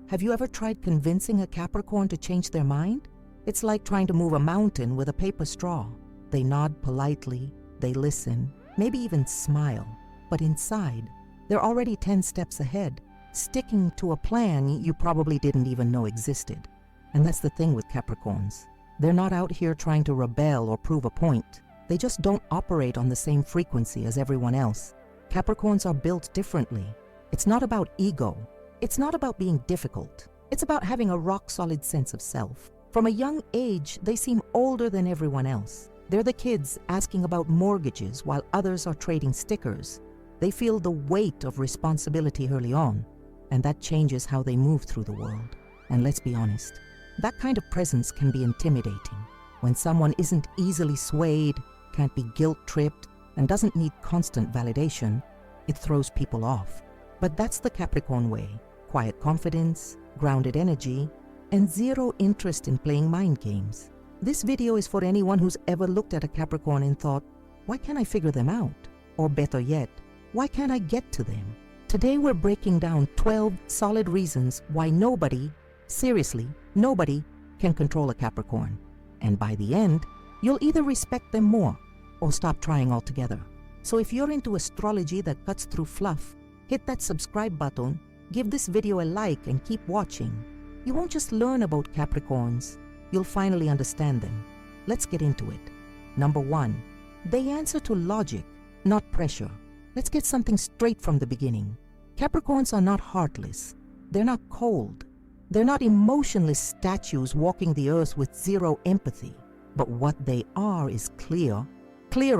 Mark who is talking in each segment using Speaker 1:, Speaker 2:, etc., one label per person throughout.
Speaker 1: Have you ever tried convincing a Capricorn to change their mind? It's like trying to move a mountain with a paper straw. They nod politely, they listen, maybe even smile, but inside, they're already 10 steps ahead, sticking to a plan you probably didn't even know existed. And that's the thing with Capricorns. They're not out here trying to rebel or prove a point. They just don't operate on the same frequency as everyone else. Capricorns are built differently. It's not about ego. It's not about being difficult. It's about having a rock-solid sense of self. From a young age, they seem older than everyone else. They're the kids asking about mortgages while others are trading stickers. They feel the weight of responsibility early on, and that changes how they move through the world. And let's be honest, that kind of presence can be intimidating. When someone isn't easily swayed, can't be guilt-tripped, and doesn't need constant validation, it throws people off. But that's the Capricorn way. Quiet confidence, grounded energy, and zero interest in playing mind games. This video is for anyone who's ever looked at a Capricorn and thought, why can't I figure them out? Or better yet, why can't I get to them? Today we're breaking down 12 solid reasons why nobody, seriously, nobody can control a Capricorn. And by the end, you'll either respect them more or stop trying altogether. So if you're into astrology that cuts through fluff, hit that subscribe button, give this video a like, and keep watching. You won't just learn about Capricorns, you'll finally understand them. Let's get into it. Number 1, they answer to logic, not pressure. Let's get something straight from the beginning. Capricorns are not heartless. They're not cold. They're not emotionless statues walking the earth with zero empathy. But what they are is clear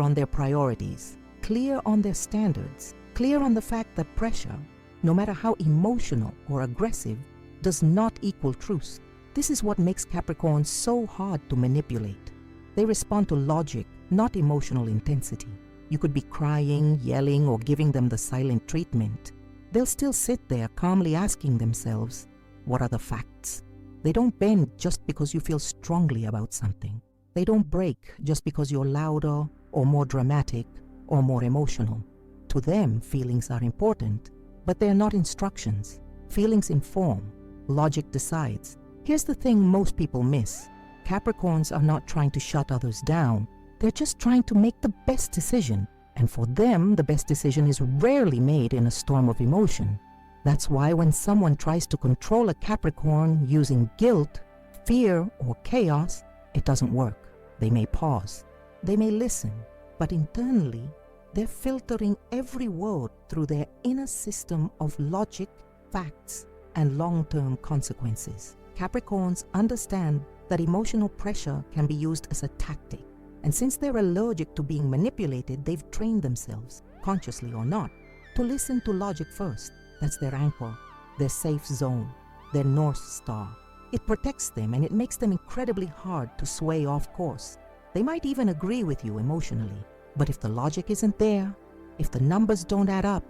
Speaker 1: on their priorities, clear on their standards, clear on the fact that pressure, no matter how emotional or aggressive, does not equal truth. This is what makes Capricorns so hard to manipulate. They respond to logic, not emotional intensity. You could be crying, yelling, or giving them the silent treatment. They'll still sit there calmly asking themselves, what are the facts? They don't bend just because you feel strongly about something. They don't break just because you're louder or more dramatic or more emotional. To them, feelings are important, but they're not instructions. Feelings inform. Logic decides. Here's the thing most people miss. Capricorns are not trying to shut others down. They're just trying to make the best decision. And for them, the best decision is rarely made in a storm of emotion. That's why when someone tries to control a Capricorn using guilt, fear, or chaos, it doesn't work. They may pause. They may listen. But internally, they're filtering every word through their inner system of logic, facts, and long-term consequences. Capricorns understand that emotional pressure can be used as a tactic. And since they're allergic to being manipulated, they've trained themselves, consciously or not, to listen to logic first. That's their anchor, their safe zone, their North Star. It protects them and it makes them incredibly hard to sway off course. They might even agree with you emotionally, but if the logic isn't there, if the numbers don't add up,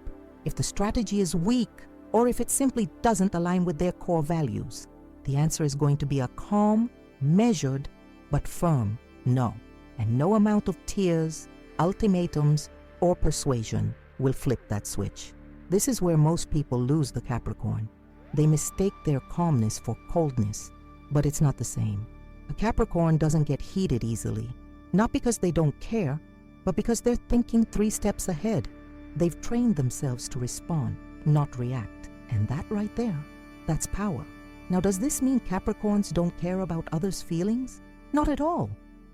Speaker 1: if the strategy is weak, or if it simply doesn't align with their core values, the answer is going to be a calm, measured, but firm no. And no amount of tears, ultimatums, or persuasion will flip that switch. This is where most people lose the Capricorn. They mistake their calmness for coldness, but it's not the same. A Capricorn doesn't get heated easily, not because they don't care, but because they're thinking 3 steps ahead. They've trained themselves to respond, not react. And that right there, that's power. Now, does this mean Capricorns don't care about others' feelings? Not at all.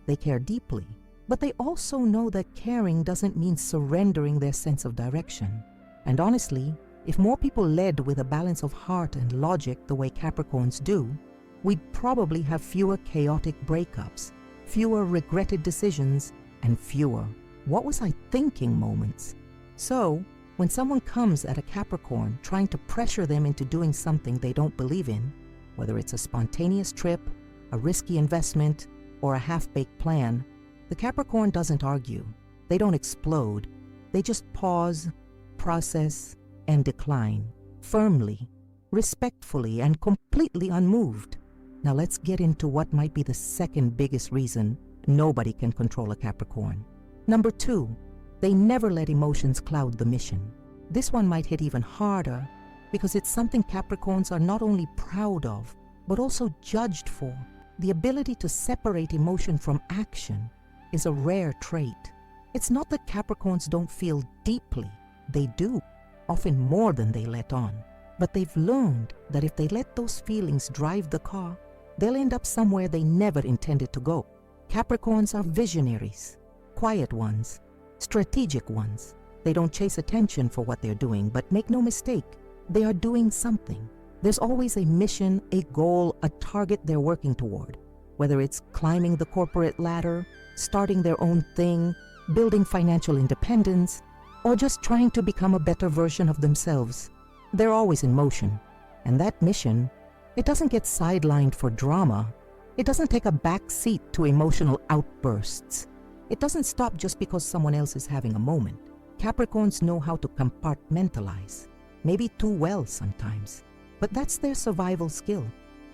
Speaker 1: They care deeply. But they also know that caring doesn't mean surrendering their sense of direction. And honestly, if more people led with a balance of heart and logic the way Capricorns do, we'd probably have fewer chaotic breakups, fewer regretted decisions, and fewer "what was I thinking" moments. So, when someone comes at a Capricorn trying to pressure them into doing something they don't believe in, whether it's a spontaneous trip, a risky investment, or a half-baked plan, the Capricorn doesn't argue. They don't explode. They just pause, process, and decline, firmly, respectfully, and completely unmoved. Now let's get into what might be the second biggest reason nobody can control a Capricorn. Number 2, they never let emotions cloud the mission. This one might hit even harder because it's something Capricorns are not only proud of, but also judged for. The ability to separate emotion from action is a rare trait. It's not that Capricorns don't feel deeply. They do, often more than they let on. But they've learned that if they let those feelings drive the car, they'll end up somewhere they never intended to go. Capricorns are visionaries, quiet ones, strategic ones. They don't chase attention for what they're doing, but make no mistake, they are doing something. There's always a mission, a goal, a target they're working toward. Whether it's climbing the corporate ladder, starting their own thing, building financial independence, or just trying to become a better version of themselves. They're always in motion. And that mission, it doesn't get sidelined for drama. It doesn't take a back seat to emotional outbursts. It doesn't stop just because someone else is having a moment. Capricorns know how to compartmentalize, maybe too well sometimes. But that's their survival skill.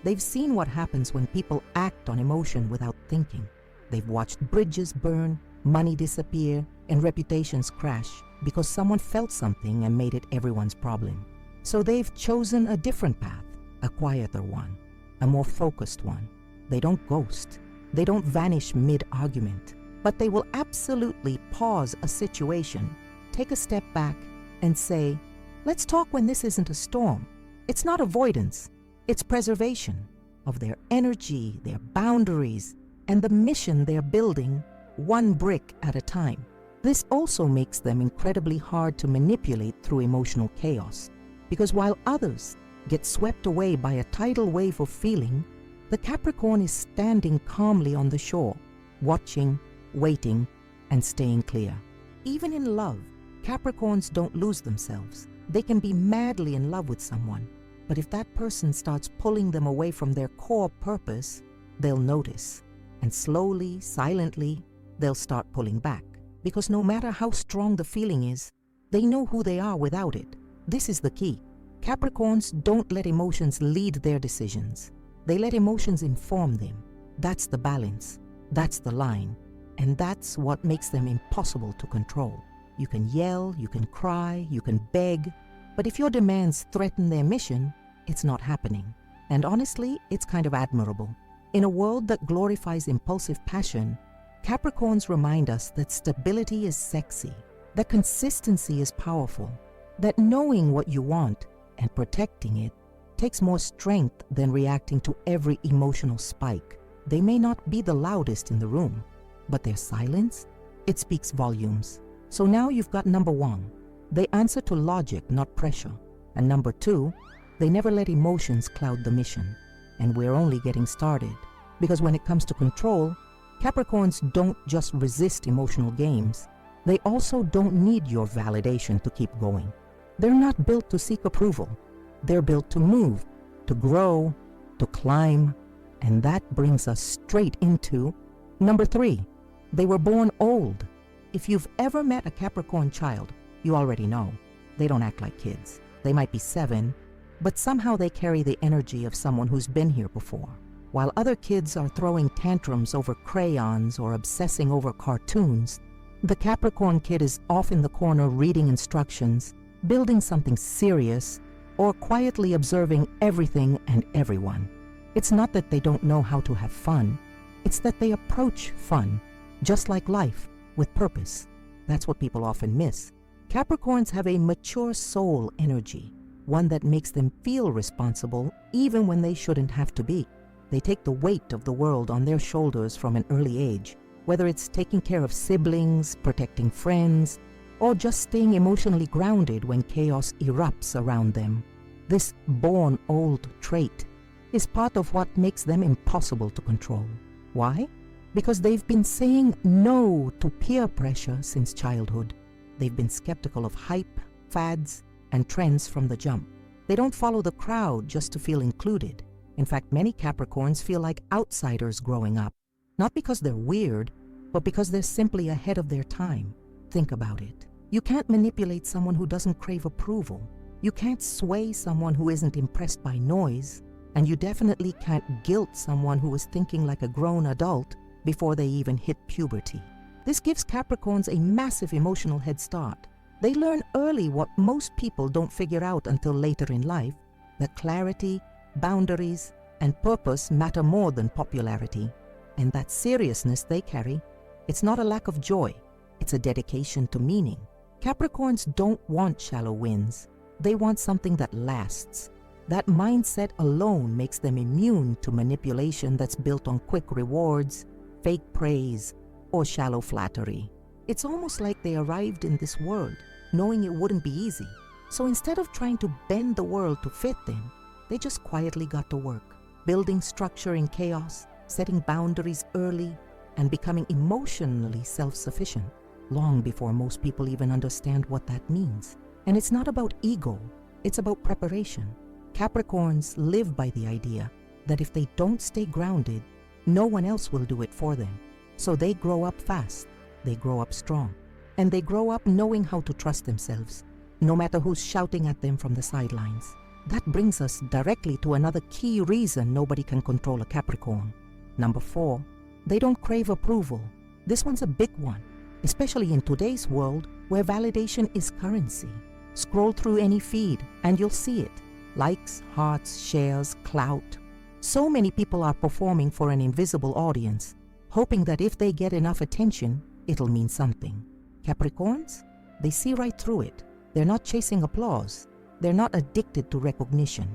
Speaker 1: They've seen what happens when people act on emotion without thinking. They've watched bridges burn, money disappear, and reputations crash because someone felt something and made it everyone's problem. So they've chosen a different path, a quieter one, a more focused one. They don't ghost. They don't vanish mid-argument. But they will absolutely pause a situation, take a step back, and say, let's talk when this isn't a storm. It's not avoidance. It's preservation of their energy, their boundaries, and the mission they're building one brick at a time. This also makes them incredibly hard to manipulate through emotional chaos, because while others get swept away by a tidal wave of feeling, the Capricorn is standing calmly on the shore, watching, waiting, and staying clear. Even in love, Capricorns don't lose themselves. They can be madly in love with someone, but if that person starts pulling them away from their core purpose, they'll notice, and slowly, silently, they'll start pulling back. Because no matter how strong the feeling is, they know who they are without it. This is the key. Capricorns don't let emotions lead their decisions. They let emotions inform them. That's the balance. That's the line. And that's what makes them impossible to control. You can yell, you can cry, you can beg, but if your demands threaten their mission, it's not happening. And honestly, it's kind of admirable. In a world that glorifies impulsive passion, Capricorns remind us that stability is sexy, that consistency is powerful, that knowing what you want and protecting it takes more strength than reacting to every emotional spike. They may not be the loudest in the room, but their silence, it speaks volumes. So now you've got number one, they answer to logic, not pressure. And number two, they never let emotions cloud the mission. And we're only getting started. Because when it comes to control, Capricorns don't just resist emotional games. They also don't need your validation to keep going. They're not built to seek approval. They're built to move, to grow, to climb. And that brings us straight into number three. They were born old. If you've ever met a Capricorn child, you already know. They don't act like kids. They might be 7, but somehow they carry the energy of someone who's been here before. While other kids are throwing tantrums over crayons or obsessing over cartoons, the Capricorn kid is off in the corner reading instructions, building something serious, or quietly observing everything and everyone. It's not that they don't know how to have fun. It's that they approach fun, just like life, with purpose. That's what people often miss. Capricorns have a mature soul energy, one that makes them feel responsible even when they shouldn't have to be. They take the weight of the world on their shoulders from an early age, whether it's taking care of siblings, protecting friends, or just staying emotionally grounded when chaos erupts around them. This born old trait is part of what makes them impossible to control. Why? Because they've been saying no to peer pressure since childhood. They've been skeptical of hype, fads, and trends from the jump. They don't follow the crowd just to feel included. In fact, many Capricorns feel like outsiders growing up, not because they're weird, but because they're simply ahead of their time. Think about it. You can't manipulate someone who doesn't crave approval. You can't sway someone who isn't impressed by noise. And you definitely can't guilt someone who is thinking like a grown adult before they even hit puberty. This gives Capricorns a massive emotional head start. They learn early what most people don't figure out until later in life, that clarity, boundaries, and purpose matter more than popularity. And that seriousness they carry, it's not a lack of joy, it's a dedication to meaning. Capricorns don't want shallow wins. They want something that lasts. That mindset alone makes them immune to manipulation that's built on quick rewards, fake praise, or shallow flattery. It's almost like they arrived in this world knowing it wouldn't be easy. So instead of trying to bend the world to fit them, they just quietly got to work, building structure in chaos, setting boundaries early, and becoming emotionally self-sufficient, long before most people even understand what that means. And it's not about ego, it's about preparation. Capricorns live by the idea that if they don't stay grounded, no one else will do it for them. So they grow up fast, they grow up strong, and they grow up knowing how to trust themselves, no matter who's shouting at them from the sidelines. That brings us directly to another key reason nobody can control a Capricorn. Number 4, they don't crave approval. This one's a big one, especially in today's world where validation is currency. Scroll through any feed and you'll see it. Likes, hearts, shares, clout. So many people are performing for an invisible audience, hoping that if they get enough attention, it'll mean something. Capricorns, they see right through it. They're not chasing applause. They're not addicted to recognition.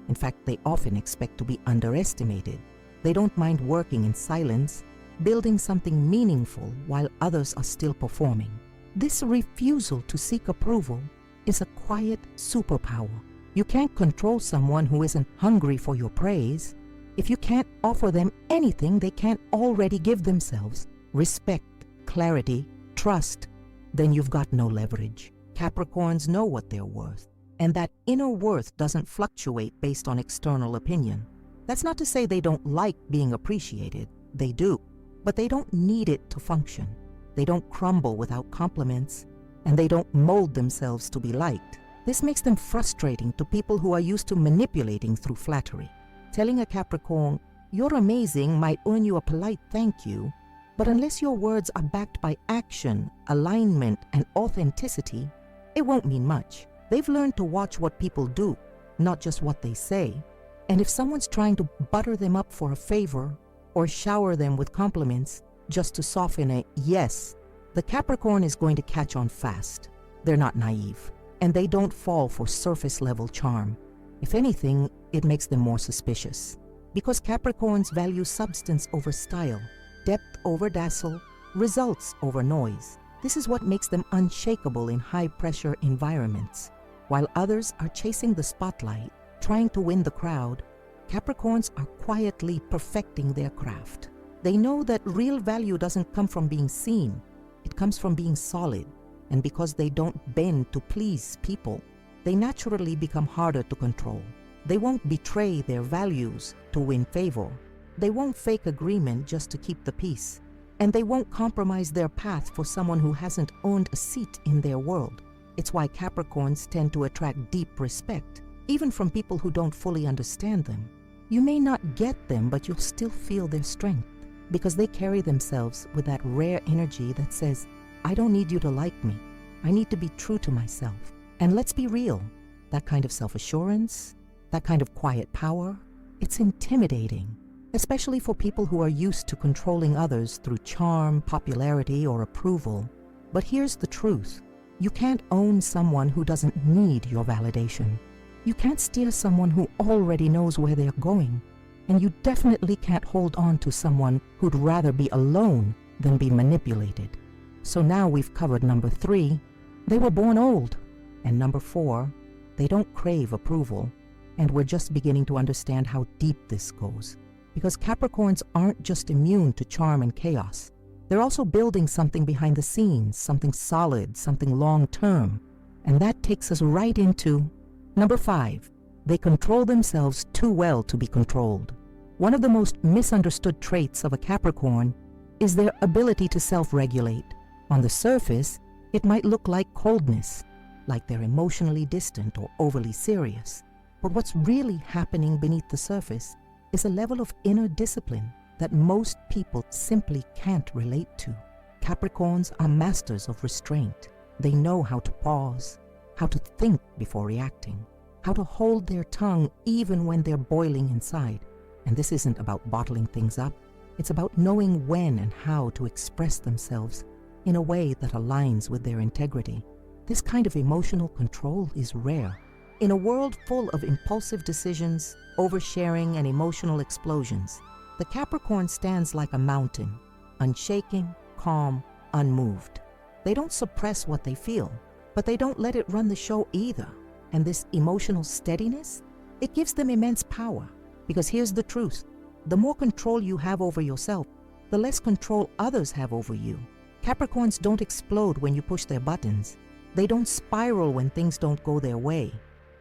Speaker 1: In fact, they often expect to be underestimated. They don't mind working in silence, building something meaningful while others are still performing. This refusal to seek approval is a quiet superpower. You can't control someone who isn't hungry for your praise. If you can't offer them anything they can't already give themselves, respect, clarity, trust, then you've got no leverage. Capricorns know what they're worth, and that inner worth doesn't fluctuate based on external opinion. That's not to say they don't like being appreciated. They do, but they don't need it to function. They don't crumble without compliments, and they don't mold themselves to be liked. This makes them frustrating to people who are used to manipulating through flattery. Telling a Capricorn, "You're amazing," might earn you a polite thank you, but unless your words are backed by action, alignment, and authenticity, it won't mean much. They've learned to watch what people do, not just what they say. And if someone's trying to butter them up for a favor or shower them with compliments just to soften a yes, the Capricorn is going to catch on fast. They're not naive, and they don't fall for surface-level charm. If anything, it makes them more suspicious. Because Capricorns value substance over style, depth over dazzle, results over noise. This is what makes them unshakable in high-pressure environments. While others are chasing the spotlight, trying to win the crowd, Capricorns are quietly perfecting their craft. They know that real value doesn't come from being seen. It comes from being solid. And because they don't bend to please people, they naturally become harder to control. They won't betray their values to win favor. They won't fake agreement just to keep the peace. And they won't compromise their path for someone who hasn't earned a seat in their world. It's why Capricorns tend to attract deep respect, even from people who don't fully understand them. You may not get them, but you'll still feel their strength, because they carry themselves with that rare energy that says, "I don't need you to like me. I need to be true to myself." And let's be real, that kind of self-assurance, that kind of quiet power, it's intimidating, especially for people who are used to controlling others through charm, popularity, or approval. But here's the truth. You can't own someone who doesn't need your validation. You can't steer someone who already knows where they're going. And you definitely can't hold on to someone who'd rather be alone than be manipulated. So now we've covered number 3, they were born old. And number 4, they don't crave approval. And we're just beginning to understand how deep this goes. Because Capricorns aren't just immune to charm and chaos. They're also building something behind the scenes, something solid, something long-term. And that takes us right into number 5. They control themselves too well to be controlled. One of the most misunderstood traits of a Capricorn is their ability to self-regulate. On the surface, it might look like coldness, like they're emotionally distant or overly serious. But what's really happening beneath the surface is a level of inner discipline that most people simply can't relate to. Capricorns are masters of restraint. They know how to pause, how to think before reacting, how to hold their tongue even when they're boiling inside. And this isn't about bottling things up. It's about knowing when and how to express themselves in a way that aligns with their integrity. This kind of emotional control is rare. In a world full of impulsive decisions, oversharing, and emotional explosions, the Capricorn stands like a mountain, unshaking, calm, unmoved. They don't suppress what they feel, but they don't let it run the show either. And this emotional steadiness, it gives them immense power. Because here's the truth. The more control you have over yourself, the less control others have over you. Capricorns don't explode when you push their buttons. They don't spiral when things don't go their way.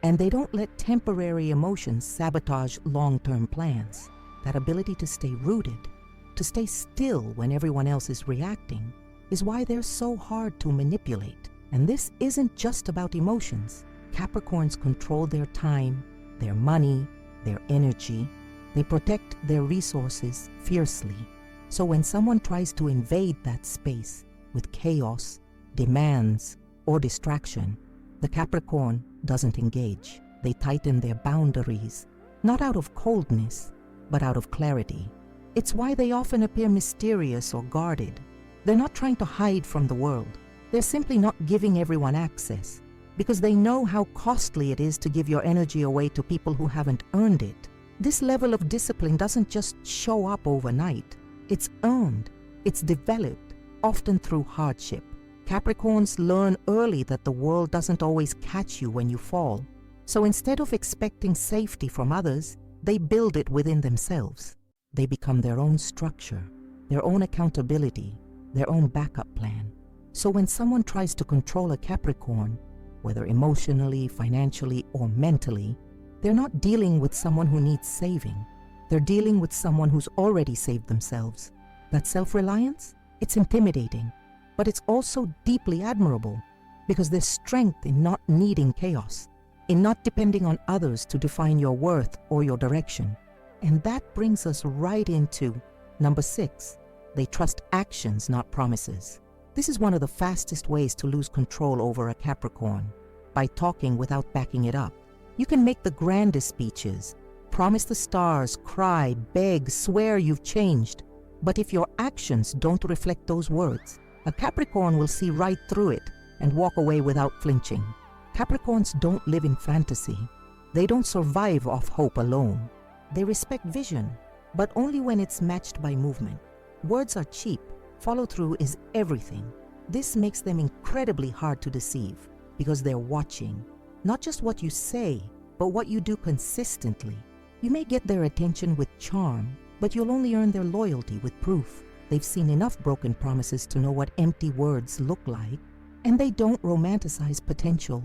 Speaker 1: And they don't let temporary emotions sabotage long-term plans. That ability to stay rooted, to stay still when everyone else is reacting, is why they're so hard to manipulate. And this isn't just about emotions. Capricorns control their time, their money, their energy. They protect their resources fiercely. So when someone tries to invade that space with chaos, demands, or distraction, the Capricorn doesn't engage. They tighten their boundaries, not out of coldness, but out of clarity. It's why they often appear mysterious or guarded. They're not trying to hide from the world. They're simply not giving everyone access, because they know how costly it is to give your energy away to people who haven't earned it. This level of discipline doesn't just show up overnight. It's earned. It's developed, often through hardship. Capricorns learn early that the world doesn't always catch you when you fall. So instead of expecting safety from others, they build it within themselves. They become their own structure, their own accountability, their own backup plan. So when someone tries to control a Capricorn, whether emotionally, financially, or mentally, they're not dealing with someone who needs saving. They're dealing with someone who's already saved themselves. That self-reliance, it's intimidating, but it's also deeply admirable, because there's strength in not needing chaos, in not depending on others to define your worth or your direction. And that brings us right into number 6. They trust actions, not promises. This is one of the fastest ways to lose control over a Capricorn, by talking without backing it up. You can make the grandest speeches, promise the stars, cry, beg, swear you've changed. But if your actions don't reflect those words, a Capricorn will see right through it and walk away without flinching. Capricorns don't live in fantasy. They don't survive off hope alone. They respect vision, but only when it's matched by movement. Words are cheap. Follow-through is everything. This makes them incredibly hard to deceive, because they're watching, not just what you say, but what you do consistently. You may get their attention with charm, but you'll only earn their loyalty with proof. They've seen enough broken promises to know what empty words look like, and they don't romanticize potential.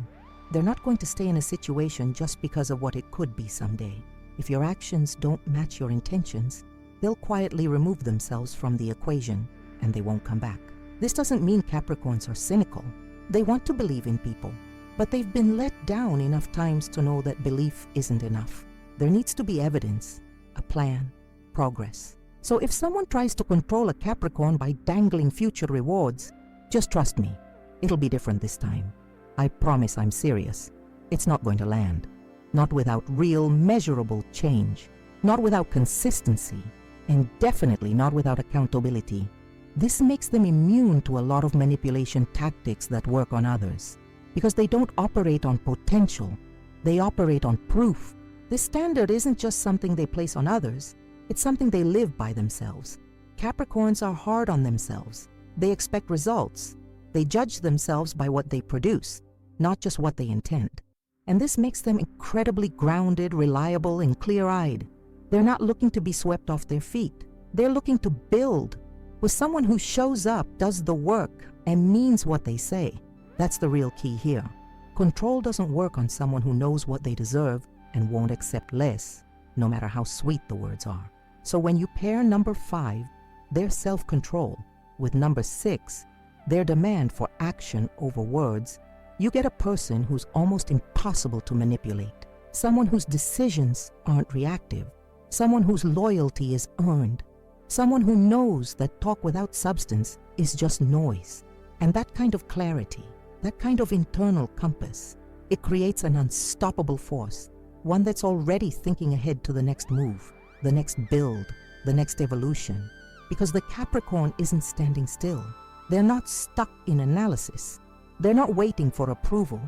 Speaker 1: They're not going to stay in a situation just because of what it could be someday. If your actions don't match your intentions, they'll quietly remove themselves from the equation, and they won't come back. This doesn't mean Capricorns are cynical. They want to believe in people, but they've been let down enough times to know that belief isn't enough. There needs to be evidence, a plan, progress. So if someone tries to control a Capricorn by dangling future rewards, just trust me, it'll be different this time. I promise I'm serious. It's not going to land. Not without real, measurable change. Not without consistency. And definitely not without accountability. This makes them immune to a lot of manipulation tactics that work on others, because they don't operate on potential. They operate on proof. This standard isn't just something they place on others. It's something they live by themselves. Capricorns are hard on themselves. They expect results. They judge themselves by what they produce, not just what they intend. And this makes them incredibly grounded, reliable, and clear-eyed. They're not looking to be swept off their feet. They're looking to build with someone who shows up, does the work, and means what they say. That's the real key here. Control doesn't work on someone who knows what they deserve and won't accept less, no matter how sweet the words are. So when you pair number 5, their self-control, with number 6, their demand for action over words, you get a person who's almost impossible to manipulate. Someone whose decisions aren't reactive. Someone whose loyalty is earned. Someone who knows that talk without substance is just noise. And that kind of clarity, that kind of internal compass. It creates an unstoppable force, one that's already thinking ahead to the next move, the next build, the next evolution. Because the Capricorn isn't standing still. They're not stuck in analysis. They're not waiting for approval.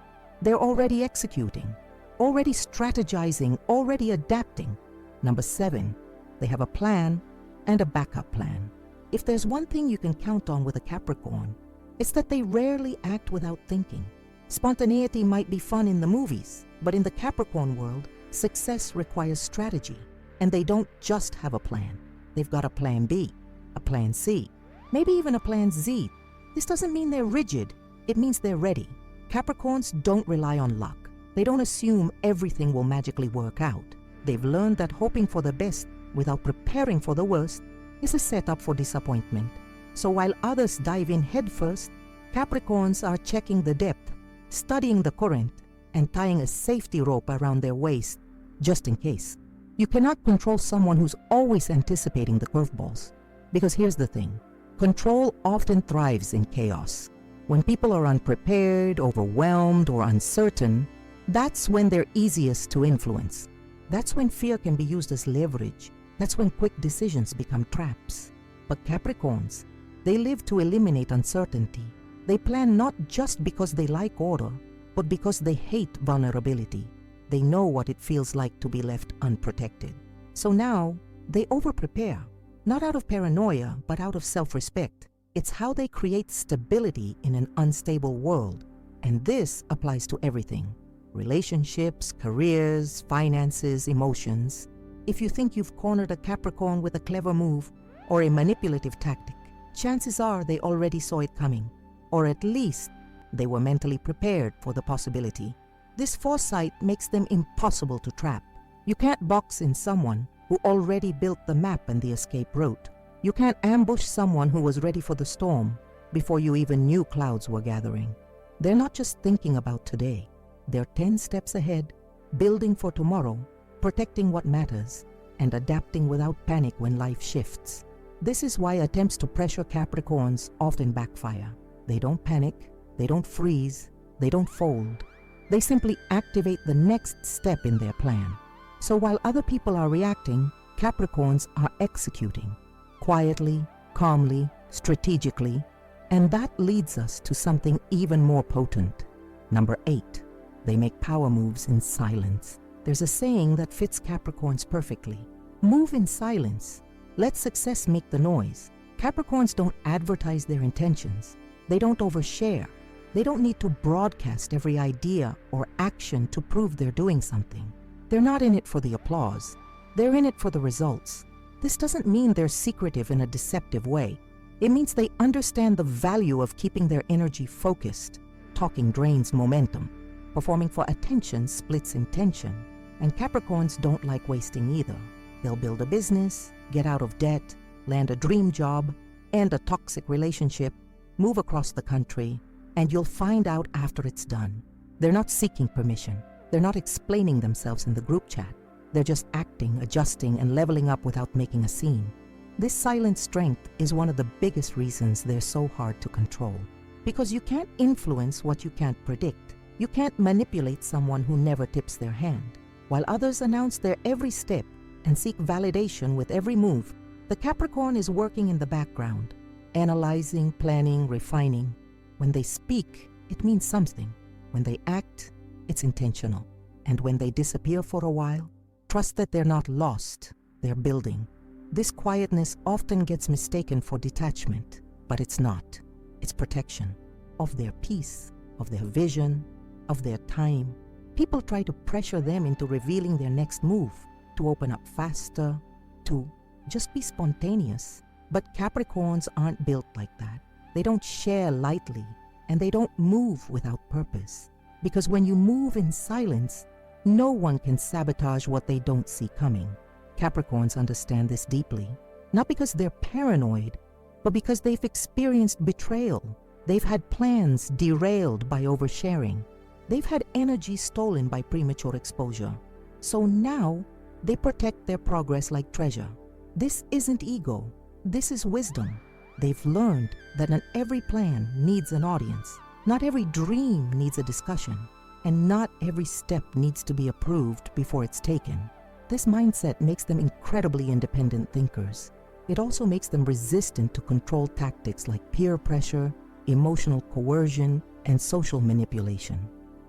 Speaker 1: They're already executing, already strategizing, already adapting. Number 7, they have a plan and a backup plan. If there's one thing you can count on with a Capricorn, it's that they rarely act without thinking. Spontaneity might be fun in the movies, but in the Capricorn world, success requires strategy. And they don't just have a plan. They've got a plan B, a plan C, maybe even a plan Z. This doesn't mean they're rigid. It means they're ready. Capricorns don't rely on luck. They don't assume everything will magically work out. They've learned that hoping for the best without preparing for the worst is a setup for disappointment. So while others dive in headfirst, Capricorns are checking the depth, studying the current, and tying a safety rope around their waist, just in case. You cannot control someone who's always anticipating the curveballs. Because here's the thing, control often thrives in chaos. When people are unprepared, overwhelmed, or uncertain, that's when they're easiest to influence. That's when fear can be used as leverage. That's when quick decisions become traps. But Capricorns, they live to eliminate uncertainty. They plan not just because they like order, but because they hate vulnerability. They know what it feels like to be left unprotected. So now, they over-prepare, not out of paranoia, but out of self-respect. It's how they create stability in an unstable world. And this applies to everything. Relationships, careers, finances, emotions. If you think you've cornered a Capricorn with a clever move or a manipulative tactic, chances are they already saw it coming. Or at least, they were mentally prepared for the possibility. This foresight makes them impossible to trap. You can't box in someone who already built the map and the escape route. You can't ambush someone who was ready for the storm before you even knew clouds were gathering. They're not just thinking about today. They're 10 steps ahead, building for tomorrow, protecting what matters, and adapting without panic when life shifts. This is why attempts to pressure Capricorns often backfire. They don't panic, they don't freeze, they don't fold. They simply activate the next step in their plan. So while other people are reacting, Capricorns are executing. Quietly, calmly, strategically, and that leads us to something even more potent. Number 8, they make power moves in silence. There's a saying that fits Capricorns perfectly. Move in silence. Let success make the noise. Capricorns don't advertise their intentions. They don't overshare. They don't need to broadcast every idea or action to prove they're doing something. They're not in it for the applause. They're in it for the results. This doesn't mean they're secretive in a deceptive way. It means they understand the value of keeping their energy focused. Talking drains momentum. Performing for attention splits intention. And Capricorns don't like wasting either. They'll build a business, get out of debt, land a dream job, end a toxic relationship, move across the country, and you'll find out after it's done. They're not seeking permission. They're not explaining themselves in the group chat. They're just acting, adjusting, and leveling up without making a scene. This silent strength is one of the biggest reasons they're so hard to control. Because you can't influence what you can't predict. You can't manipulate someone who never tips their hand. While others announce their every step and seek validation with every move, the Capricorn is working in the background, analyzing, planning, refining. When they speak, it means something. When they act, it's intentional. And when they disappear for a while, trust that they're not lost, they're building. This quietness often gets mistaken for detachment, but it's not. It's protection of their peace, of their vision, of their time. People try to pressure them into revealing their next move, to open up faster, to just be spontaneous. But Capricorns aren't built like that. They don't share lightly, and they don't move without purpose. Because when you move in silence, no one can sabotage what they don't see coming. Capricorns understand this deeply, not because they're paranoid, but because they've experienced betrayal. They've had plans derailed by oversharing. They've had energy stolen by premature exposure. So now, they protect their progress like treasure. This isn't ego, this is wisdom. They've learned that every plan needs an audience, Not every dream needs a discussion, and not every step needs to be approved before it's taken. This mindset makes them incredibly independent thinkers. It also makes them resistant to control tactics like peer pressure, emotional coercion, and social manipulation.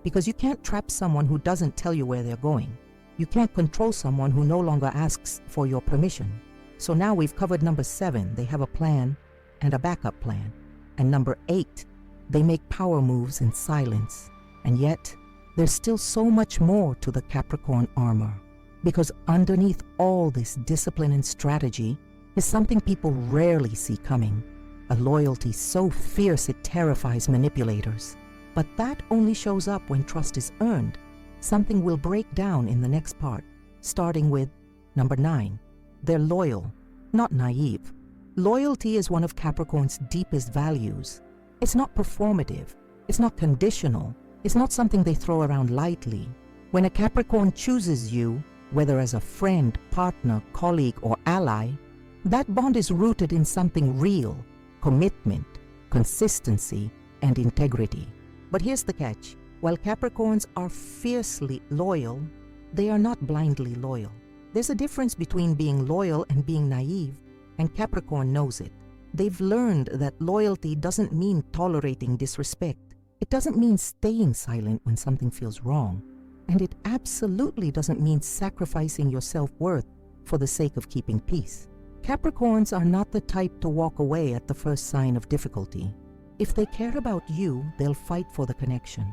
Speaker 1: Because you can't trap someone who doesn't tell you where they're going. You can't control someone who no longer asks for your permission. So now we've covered number 7, they have a plan and a backup plan. And number 8, they make power moves in silence. And yet, there's still so much more to the Capricorn armor. Because underneath all this discipline and strategy is something people rarely see coming. A loyalty so fierce it terrifies manipulators. But that only shows up when trust is earned. Something will break down in the next part, starting with number 9. They're loyal, not naive. Loyalty is one of Capricorn's deepest values. It's not performative. It's not conditional. It's not something they throw around lightly. When a Capricorn chooses you, whether as a friend, partner, colleague, or ally, that bond is rooted in something real: commitment, consistency, and integrity. But here's the catch. While Capricorns are fiercely loyal, they are not blindly loyal. There's a difference between being loyal and being naive, and Capricorn knows it. They've learned that loyalty doesn't mean tolerating disrespect. It doesn't mean staying silent when something feels wrong. And it absolutely doesn't mean sacrificing your self-worth for the sake of keeping peace. Capricorns are not the type to walk away at the first sign of difficulty. If they care about you, they'll fight for the connection.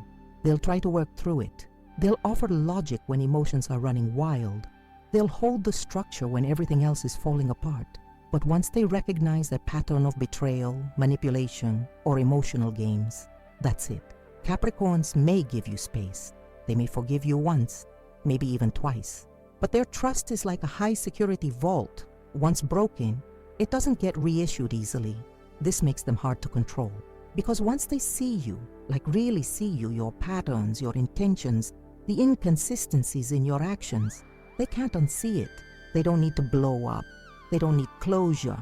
Speaker 1: They'll try to work through it. They'll offer logic when emotions are running wild. They'll hold the structure when everything else is falling apart. But once they recognize a pattern of betrayal, manipulation, or emotional games, that's it. Capricorns may give you space. They may forgive you once, maybe even twice. But their trust is like a high-security vault. Once broken, it doesn't get reissued easily. This makes them hard to control. Because once they see you, like really see you, your patterns, your intentions, the inconsistencies in your actions, they can't unsee it. They don't need to blow up. They don't need closure.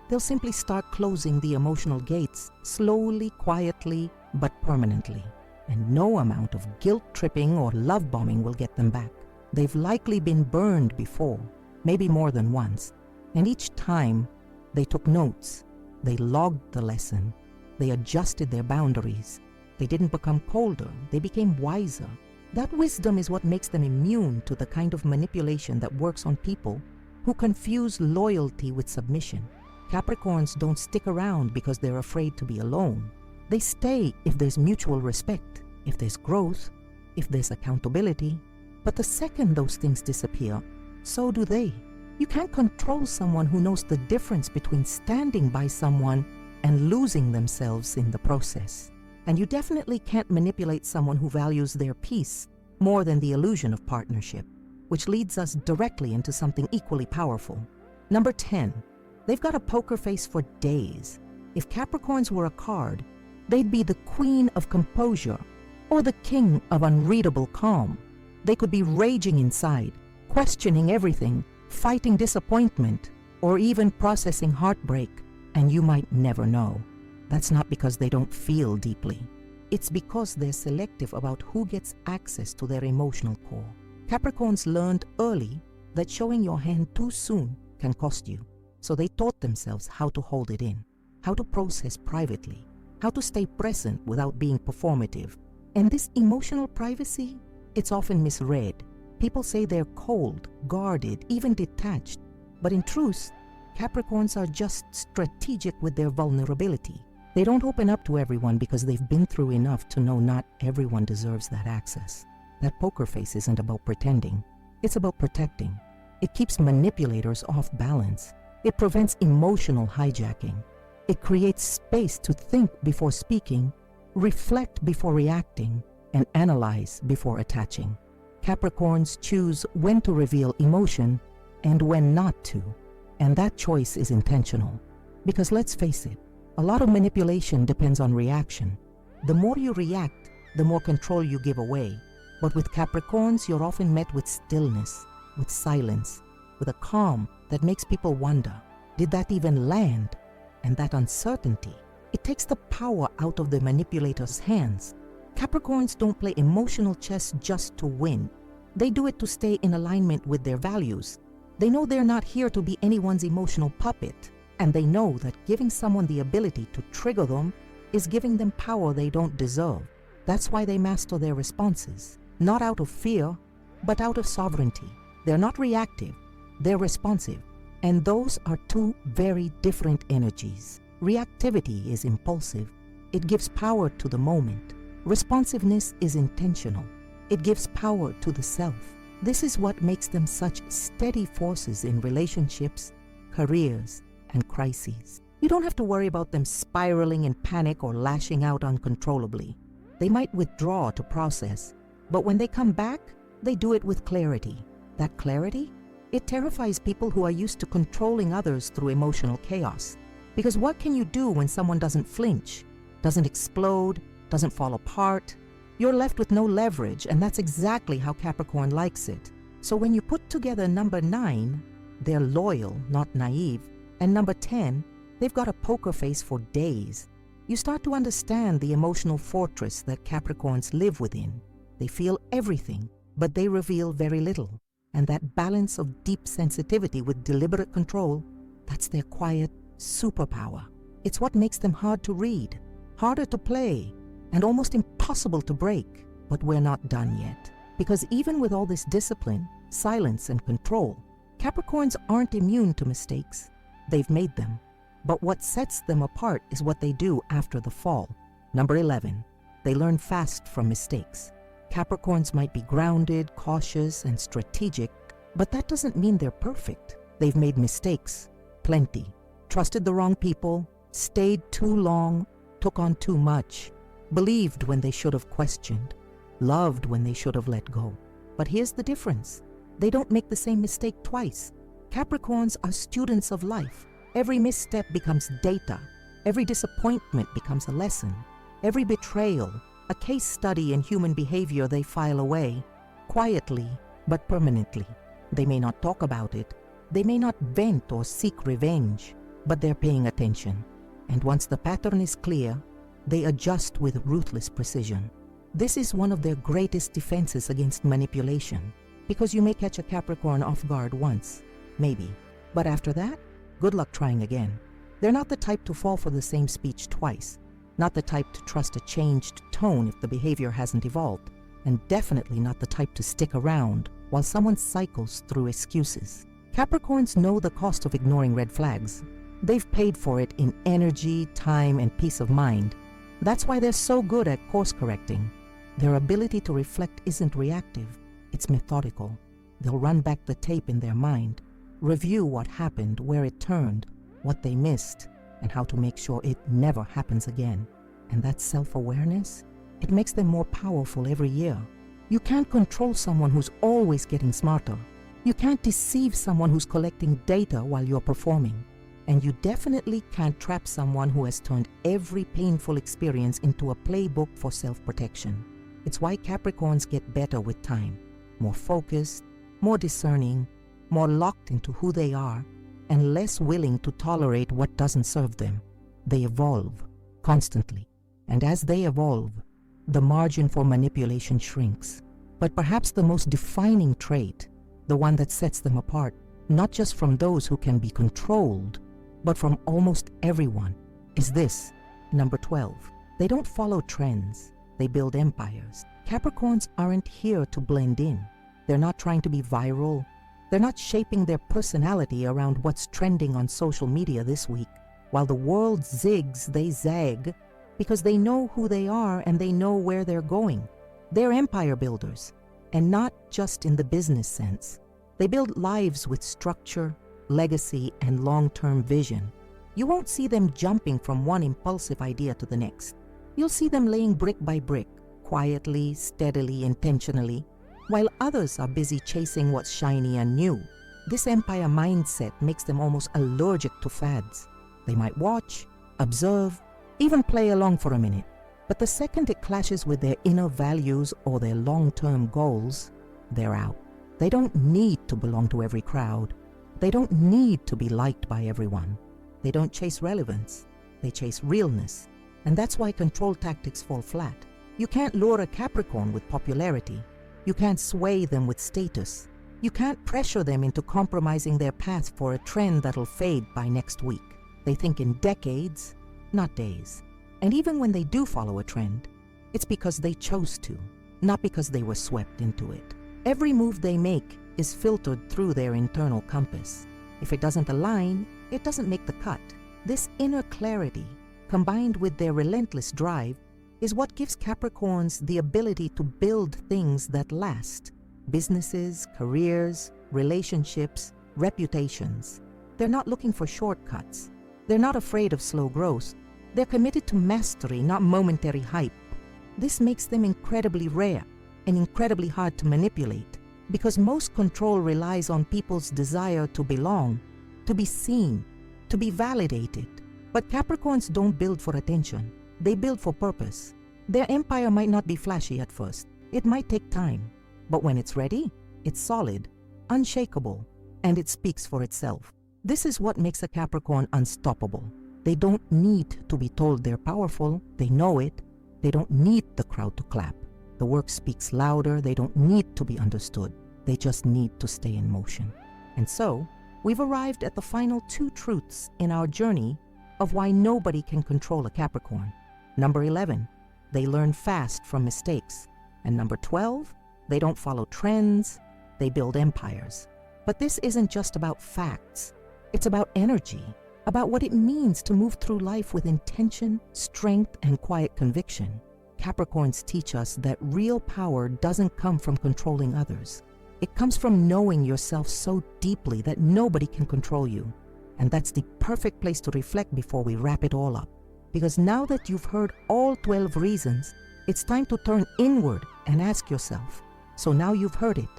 Speaker 1: They'll simply start closing the emotional gates, slowly, quietly, but permanently. And no amount of guilt-tripping or love bombing will get them back. They've likely been burned before, maybe more than once. And each time, they took notes. They logged the lesson. They adjusted their boundaries. They didn't become colder. They became wiser. That wisdom is what makes them immune to the kind of manipulation that works on people who confuse loyalty with submission. Capricorns don't stick around because they're afraid to be alone. They stay if there's mutual respect, if there's growth, if there's accountability. But the second those things disappear, so do they. You can't control someone who knows the difference between standing by someone and losing themselves in the process. And you definitely can't manipulate someone who values their peace more than the illusion of partnership, which leads us directly into something equally powerful. Number 10, they've got a poker face for days. If Capricorns were a card, they'd be the queen of composure or the king of unreadable calm. They could be raging inside, questioning everything, fighting disappointment, or even processing heartbreak, and you might never know. That's not because they don't feel deeply. It's because they're selective about who gets access to their emotional core. Capricorns learned early that showing your hand too soon can cost you. So they taught themselves how to hold it in, how to process privately, how to stay present without being performative. And this emotional privacy, it's often misread. People say they're cold, guarded, even detached. But in truth, Capricorns are just strategic with their vulnerability. They don't open up to everyone because they've been through enough to know not everyone deserves that access. That poker face isn't about pretending. It's about protecting. It keeps manipulators off balance. It prevents emotional hijacking. It creates space to think before speaking, reflect before reacting, and analyze before attaching. Capricorns choose when to reveal emotion and when not to. And that choice is intentional. Because let's face it, a lot of manipulation depends on reaction. The more you react, the more control you give away. But with Capricorns, you're often met with stillness, with silence, with a calm that makes people wonder, did that even land? And that uncertainty, It takes the power out of the manipulator's hands. Capricorns don't play emotional chess just to win. They do it to stay in alignment with their values. They know they're not here to be anyone's emotional puppet, and they know that giving someone the ability to trigger them is giving them power they don't deserve. That's why they master their responses, not out of fear, but out of sovereignty. They're not reactive, they're responsive. And those are two very different energies. Reactivity is impulsive. It gives power to the moment. Responsiveness is intentional. It gives power to the self. This is what makes them such steady forces in relationships, careers, and crises. You don't have to worry about them spiraling in panic or lashing out uncontrollably. They might withdraw to process, but when they come back, they do it with clarity. That clarity? It terrifies people who are used to controlling others through emotional chaos. Because what can you do when someone doesn't flinch, doesn't explode, doesn't fall apart? You're left with no leverage, and that's exactly how Capricorn likes it. So when you put together number 9, they're loyal, not naive, and number 10, they've got a poker face for days. You start to understand the emotional fortress that Capricorns live within. They feel everything, but they reveal very little. And that balance of deep sensitivity with deliberate control, that's their quiet superpower. It's what makes them hard to read, harder to play, and almost impossible to break. But we're not done yet. Because even with all this discipline, silence, and control, Capricorns aren't immune to mistakes. They've made them. But what sets them apart is what they do after the fall. Number 11, they learn fast from mistakes. Capricorns might be grounded, cautious, and strategic, but that doesn't mean they're perfect. They've made mistakes, plenty. Trusted the wrong people, stayed too long, took on too much, believed when they should have questioned, loved when they should have let go. But here's the difference. They don't make the same mistake twice. Capricorns are students of life. Every misstep becomes data. Every disappointment becomes a lesson. Every betrayal, a case study in human behavior they file away, quietly but permanently. They may not talk about it. They may not vent or seek revenge, but they're paying attention. And once the pattern is clear, they adjust with ruthless precision. This is one of their greatest defenses against manipulation, because you may catch a Capricorn off guard once, maybe, but after that, good luck trying again. They're not the type to fall for the same speech twice, not the type to trust a changed tone if the behavior hasn't evolved, and definitely not the type to stick around while someone cycles through excuses. Capricorns know the cost of ignoring red flags. They've paid for it in energy, time, and peace of mind. That's why they're so good at course correcting. Their ability to reflect isn't reactive, it's methodical. They'll run back the tape in their mind, review what happened, where it turned, what they missed, and how to make sure it never happens again. And that self-awareness, it makes them more powerful every year. You can't control someone who's always getting smarter. You can't deceive someone who's collecting data while you're performing. And you definitely can't trap someone who has turned every painful experience into a playbook for self-protection. It's why Capricorns get better with time, more focused, more discerning, more locked into who they are, and less willing to tolerate what doesn't serve them. They evolve constantly, and as they evolve, the margin for manipulation shrinks. But perhaps the most defining trait, the one that sets them apart, not just from those who can be controlled, but from almost everyone, is this, number 12. They don't follow trends, they build empires. Capricorns aren't here to blend in. They're not trying to be viral. They're not shaping their personality around what's trending on social media this week. While the world zigs, they zag, because they know who they are and they know where they're going. They're empire builders, and not just in the business sense. They build lives with structure, legacy, and long-term vision. You won't see them jumping from one impulsive idea to the next. You'll see them laying brick by brick, quietly, steadily, intentionally, while others are busy chasing what's shiny and new. This empire mindset makes them almost allergic to fads. They might watch, observe, even play along for a minute, but the second it clashes with their inner values or their long-term goals, they're out. They don't need to belong to every crowd. They don't need to be liked by everyone. They don't chase relevance. They chase realness. And that's why control tactics fall flat. You can't lure a Capricorn with popularity. You can't sway them with status. You can't pressure them into compromising their path for a trend that'll fade by next week. They think in decades, not days. And even when they do follow a trend, it's because they chose to, not because they were swept into it. Every move they make is filtered through their internal compass. If it doesn't align, it doesn't make the cut. This inner clarity, combined with their relentless drive, is what gives Capricorns the ability to build things that last. Businesses, careers, relationships, reputations. They're not looking for shortcuts. They're not afraid of slow growth. They're committed to mastery, not momentary hype. This makes them incredibly rare and incredibly hard to manipulate, because most control relies on people's desire to belong, to be seen, to be validated. But Capricorns don't build for attention. They build for purpose. Their empire might not be flashy at first. It might take time. But when it's ready, it's solid, unshakable, and it speaks for itself. This is what makes a Capricorn unstoppable. They don't need to be told they're powerful. They know it. They don't need the crowd to clap. The work speaks louder. They don't need to be understood. They just need to stay in motion. And so, we've arrived at the final two truths in our journey of why nobody can control a Capricorn. Number 11, they learn fast from mistakes. And number 12, they don't follow trends, they build empires. But this isn't just about facts. It's about energy, about what it means to move through life with intention, strength, and quiet conviction. Capricorns teach us that real power doesn't come from controlling others. It comes from knowing yourself so deeply that nobody can control you. And that's the perfect place to reflect before we wrap it all up. Because now that you've heard all 12 reasons, it's time to turn inward and ask yourself. So now you've heard it.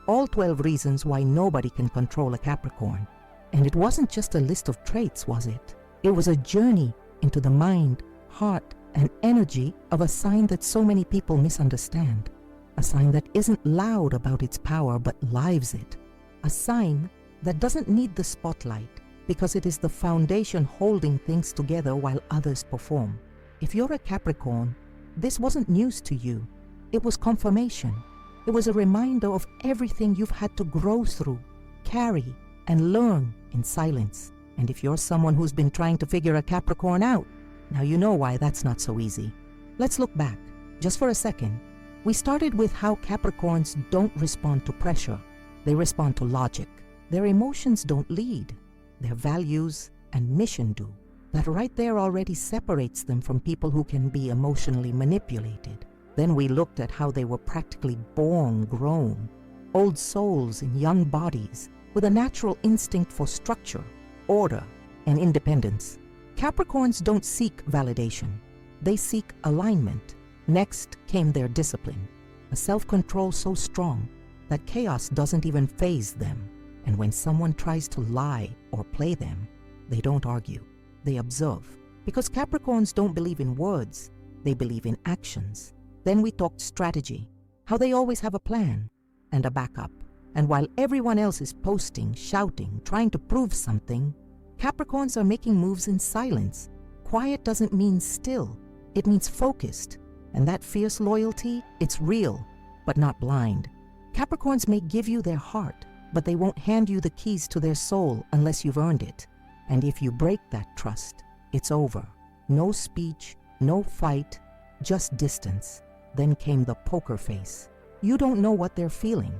Speaker 1: All 12 reasons why nobody can control a Capricorn. And it wasn't just a list of traits, was it? It was a journey into the mind, heart, and energy of a sign that so many people misunderstand. A sign that isn't loud about its power but lives it. A sign that doesn't need the spotlight because it is the foundation holding things together while others perform. If you're a Capricorn, this wasn't news to you. It was confirmation. It was a reminder of everything you've had to grow through, carry, and learn in silence. And if you're someone who's been trying to figure a Capricorn out, now you know why that's not so easy. Let's look back, just for a second. We started with how Capricorns don't respond to pressure. They respond to logic. Their emotions don't lead. Their values and mission do. That right there already separates them from people who can be emotionally manipulated. Then we looked at how they were practically born grown, old souls in young bodies with a natural instinct for structure, order, and independence. Capricorns don't seek validation. They seek alignment. Next came their discipline, a self-control so strong that chaos doesn't even faze them. And when someone tries to lie or play them, they don't argue. They observe. Because Capricorns don't believe in words, they believe in actions. Then we talked strategy, how they always have a plan and a backup. And while everyone else is posting, shouting, trying to prove something, Capricorns are making moves in silence. Quiet doesn't mean still. It means focused. And that fierce loyalty, it's real, but not blind. Capricorns may give you their heart, but they won't hand you the keys to their soul unless you've earned it. And if you break that trust, it's over. No speech, no fight, just distance. Then came the poker face. You don't know what they're feeling,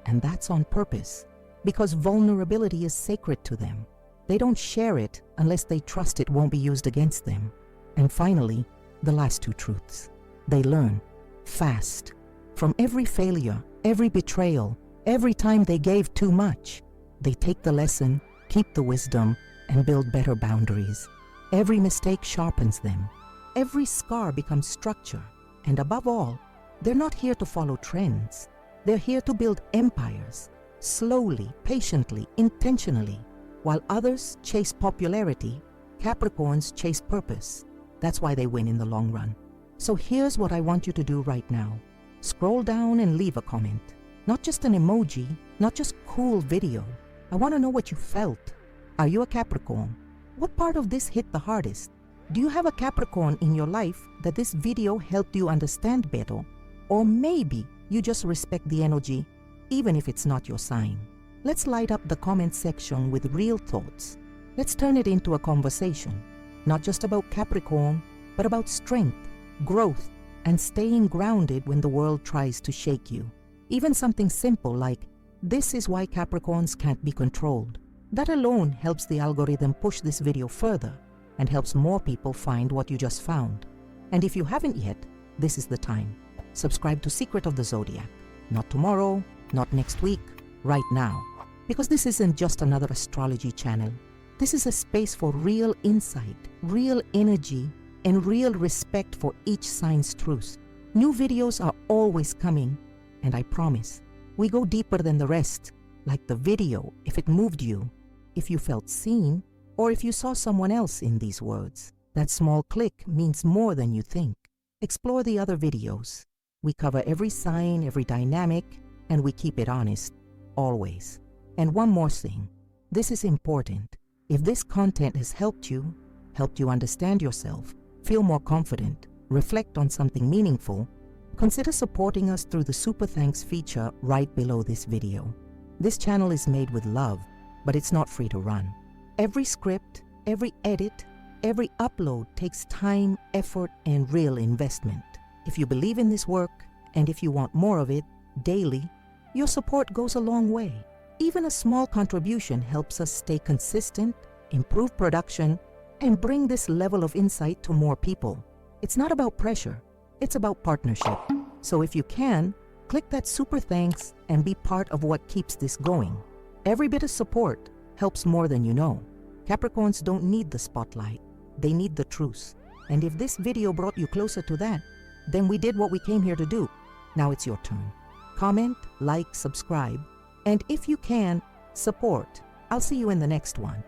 Speaker 1: and that's on purpose, because vulnerability is sacred to them. They don't share it unless they trust it won't be used against them. And finally, the last two truths. They learn fast. From every failure, every betrayal, every time they gave too much, they take the lesson, keep the wisdom, and build better boundaries. Every mistake sharpens them. Every scar becomes structure. And above all, they're not here to follow trends. They're here to build empires, slowly, patiently, intentionally. While others chase popularity, Capricorns chase purpose. That's why they win in the long run. So here's what I want you to do right now. Scroll down and leave a comment. Not just an emoji, not just cool video. I want to know what you felt. Are you a Capricorn? What part of this hit the hardest? Do you have a Capricorn in your life that this video helped you understand better? Or maybe you just respect the energy, even if it's not your sign. Let's light up the comment section with real thoughts. Let's turn it into a conversation, not just about Capricorn, but about strength, growth, and staying grounded when the world tries to shake you. Even something simple like, "This is why Capricorns can't be controlled." That alone helps the algorithm push this video further and helps more people find what you just found. And if you haven't yet, this is the time. Subscribe to Secret of the Zodiac. Not tomorrow, not next week, right now. Because this isn't just another astrology channel. This is a space for real insight, real energy, and real respect for each sign's truth. New videos are always coming, and I promise, we go deeper than the rest, like the video if it moved you, if you felt seen, or if you saw someone else in these words. That small click means more than you think. Explore the other videos. We cover every sign, every dynamic, and we keep it honest, always. And one more thing, this is important. If this content has helped you understand yourself, feel more confident, reflect on something meaningful, consider supporting us through the Super Thanks feature right below this video. This channel is made with love, but it's not free to run. Every script, every edit, every upload takes time, effort, and real investment. If you believe in this work, and if you want more of it daily, your support goes a long way. Even a small contribution helps us stay consistent, improve production, and bring this level of insight to more people. It's not about pressure, it's about partnership. So if you can, click that super thanks and be part of what keeps this going. Every bit of support helps more than you know. Capricorns don't need the spotlight, they need the truth. And if this video brought you closer to that, then we did what we came here to do. Now it's your turn. Comment, like, subscribe, and if you can, support. I'll see you in the next one.